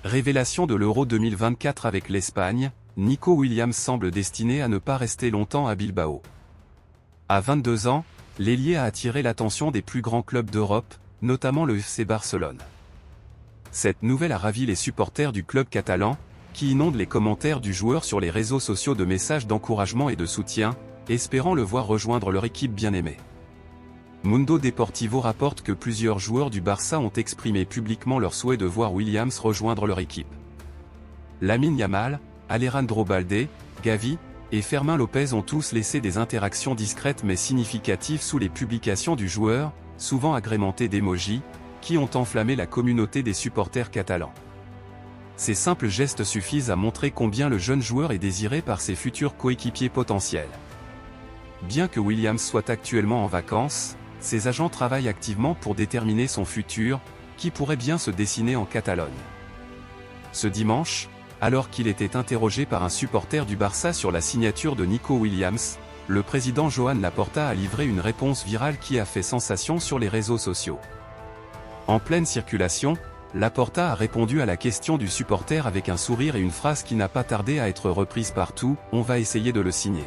Révélation de l'Euro 2024 avec l'Espagne, Nico Williams semble destiné à ne pas rester longtemps à Bilbao. À 22 ans, l'ailier a attiré l'attention des plus grands clubs d'Europe, notamment le FC Barcelone. Cette nouvelle a ravi les supporters du club catalan, qui inondent les commentaires du joueur sur les réseaux sociaux de messages d'encouragement et de soutien, espérant le voir rejoindre leur équipe bien-aimée. Mundo Deportivo rapporte que plusieurs joueurs du Barça ont exprimé publiquement leur souhait de voir Williams rejoindre leur équipe. Lamine Yamal, Alejandro Balde, Gavi et Fermín López ont tous laissé des interactions discrètes mais significatives sous les publications du joueur, souvent agrémentées d'émojis, qui ont enflammé la communauté des supporters catalans. Ces simples gestes suffisent à montrer combien le jeune joueur est désiré par ses futurs coéquipiers potentiels. Bien que Williams soit actuellement en vacances, ses agents travaillent activement pour déterminer son futur, qui pourrait bien se dessiner en Catalogne. Ce dimanche, alors qu'il était interrogé par un supporter du Barça sur la signature de Nico Williams, le président Joan Laporta a livré une réponse virale qui a fait sensation sur les réseaux sociaux. En pleine circulation, Laporta a répondu à la question du supporter avec un sourire et une phrase qui n'a pas tardé à être reprise partout: « On va essayer de le signer ».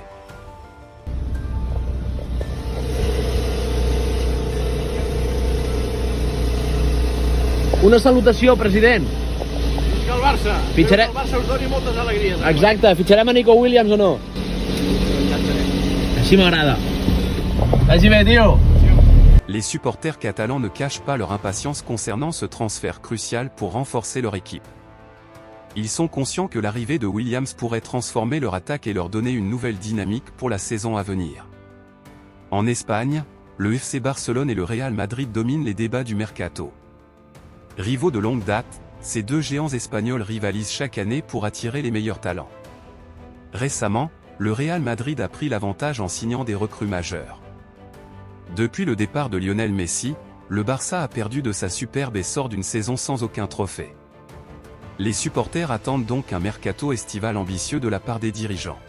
Una salutació, president. Visca el Barça! Fitxaré... Que el Barça us doni moltes alegries. Exacte, fitxarem a Nico Williams o no? Així m'agrada. Vagi bé, tio. Les supporters catalans ne cachent pas leur impatience concernant ce transfert crucial pour renforcer leur équipe. Ils sont conscients que l'arrivée de Williams pourrait transformer leur attaque et leur donner une nouvelle dynamique pour la saison à venir. En Espagne, le FC Barcelone et le Real Madrid dominent les débats du mercato. Rivaux de longue date, ces deux géants espagnols rivalisent chaque année pour attirer les meilleurs talents. Récemment, le Real Madrid a pris l'avantage en signant des recrues majeures. Depuis le départ de Lionel Messi, le Barça a perdu de sa superbe et sort d'une saison sans aucun trophée. Les supporters attendent donc un mercato estival ambitieux de la part des dirigeants.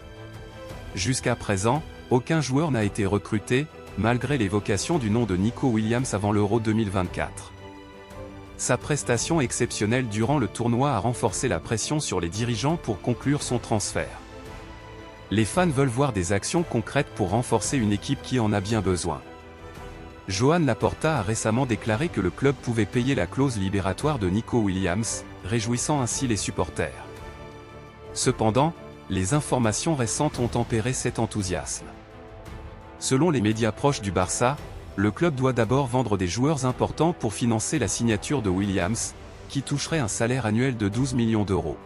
Jusqu'à présent, aucun joueur n'a été recruté, malgré l'évocation du nom de Nico Williams avant l'Euro 2024. Sa prestation exceptionnelle durant le tournoi a renforcé la pression sur les dirigeants pour conclure son transfert. Les fans veulent voir des actions concrètes pour renforcer une équipe qui en a bien besoin. Joan Laporta a récemment déclaré que le club pouvait payer la clause libératoire de Nico Williams, réjouissant ainsi les supporters. Cependant, les informations récentes ont tempéré cet enthousiasme. Selon les médias proches du Barça, le club doit d'abord vendre des joueurs importants pour financer la signature de Williams, qui toucherait un salaire annuel de 12 millions d'euros.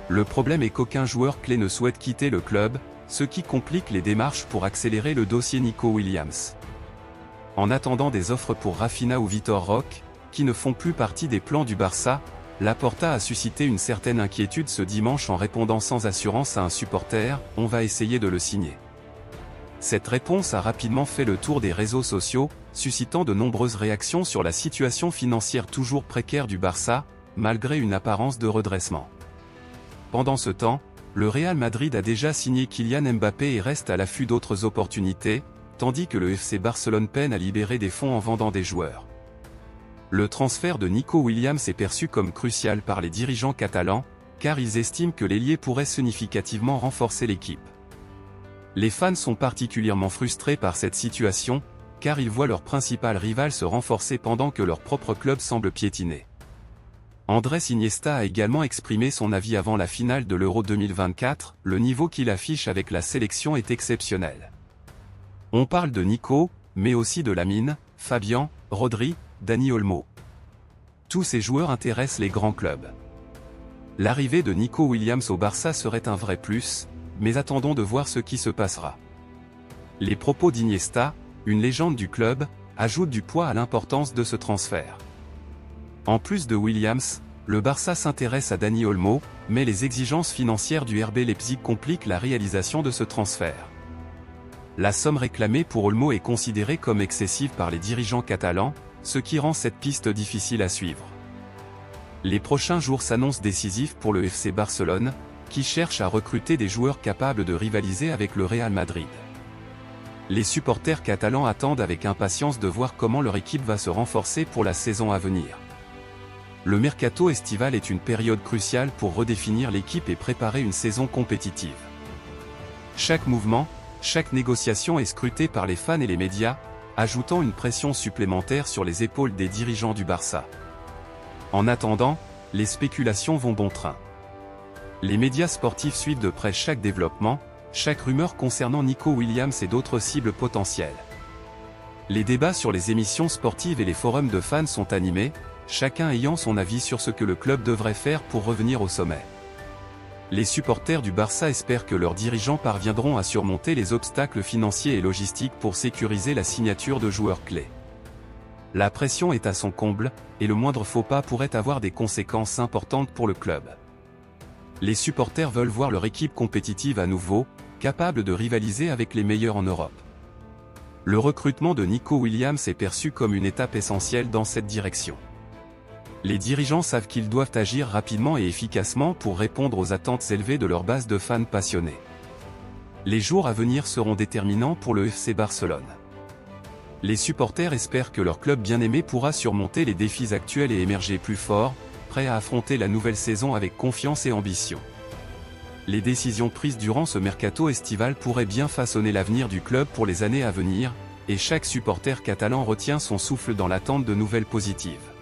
Le problème est qu'aucun joueur clé ne souhaite quitter le club, ce qui complique les démarches pour accélérer le dossier Nico Williams. En attendant des offres pour Rafinha ou Vitor Roque, qui ne font plus partie des plans du Barça, Laporta a suscité une certaine inquiétude ce dimanche en répondant sans assurance à un supporter: « On va essayer de le signer ». Cette réponse a rapidement fait le tour des réseaux sociaux, suscitant de nombreuses réactions sur la situation financière toujours précaire du Barça, malgré une apparence de redressement. Pendant ce temps, le Real Madrid a déjà signé Kylian Mbappé et reste à l'affût d'autres opportunités, tandis que le FC Barcelone peine à libérer des fonds en vendant des joueurs. Le transfert de Nico Williams est perçu comme crucial par les dirigeants catalans, car ils estiment que l'ailier pourrait significativement renforcer l'équipe. Les fans sont particulièrement frustrés par cette situation, car ils voient leur principal rival se renforcer pendant que leur propre club semble piétiner. Andrés Iniesta a également exprimé son avis avant la finale de l'Euro 2024, le niveau qu'il affiche avec la sélection est exceptionnel. On parle de Nico, mais aussi de Lamine, Fabian, Rodri, Dani Olmo. Tous ces joueurs intéressent les grands clubs. L'arrivée de Nico Williams au Barça serait un vrai plus, mais attendons de voir ce qui se passera. Les propos d'Iniesta, une légende du club, ajoutent du poids à l'importance de ce transfert. En plus de Williams, le Barça s'intéresse à Dani Olmo, mais les exigences financières du RB Leipzig compliquent la réalisation de ce transfert. La somme réclamée pour Olmo est considérée comme excessive par les dirigeants catalans, ce qui rend cette piste difficile à suivre. Les prochains jours s'annoncent décisifs pour le FC Barcelone, qui cherche à recruter des joueurs capables de rivaliser avec le Real Madrid. Les supporters catalans attendent avec impatience de voir comment leur équipe va se renforcer pour la saison à venir. Le mercato estival est une période cruciale pour redéfinir l'équipe et préparer une saison compétitive. Chaque mouvement, chaque négociation est scrutée par les fans et les médias, ajoutant une pression supplémentaire sur les épaules des dirigeants du Barça. En attendant, les spéculations vont bon train. Les médias sportifs suivent de près chaque développement, chaque rumeur concernant Nico Williams et d'autres cibles potentielles. Les débats sur les émissions sportives et les forums de fans sont animés, chacun ayant son avis sur ce que le club devrait faire pour revenir au sommet. Les supporters du Barça espèrent que leurs dirigeants parviendront à surmonter les obstacles financiers et logistiques pour sécuriser la signature de joueurs clés. La pression est à son comble, et le moindre faux pas pourrait avoir des conséquences importantes pour le club. Les supporters veulent voir leur équipe compétitive à nouveau, capable de rivaliser avec les meilleurs en Europe. Le recrutement de Nico Williams est perçu comme une étape essentielle dans cette direction. Les dirigeants savent qu'ils doivent agir rapidement et efficacement pour répondre aux attentes élevées de leur base de fans passionnés. Les jours à venir seront déterminants pour le FC Barcelone. Les supporters espèrent que leur club bien-aimé pourra surmonter les défis actuels et émerger plus fort, prêt à affronter la nouvelle saison avec confiance et ambition. Les décisions prises durant ce mercato estival pourraient bien façonner l'avenir du club pour les années à venir, et chaque supporter catalan retient son souffle dans l'attente de nouvelles positives.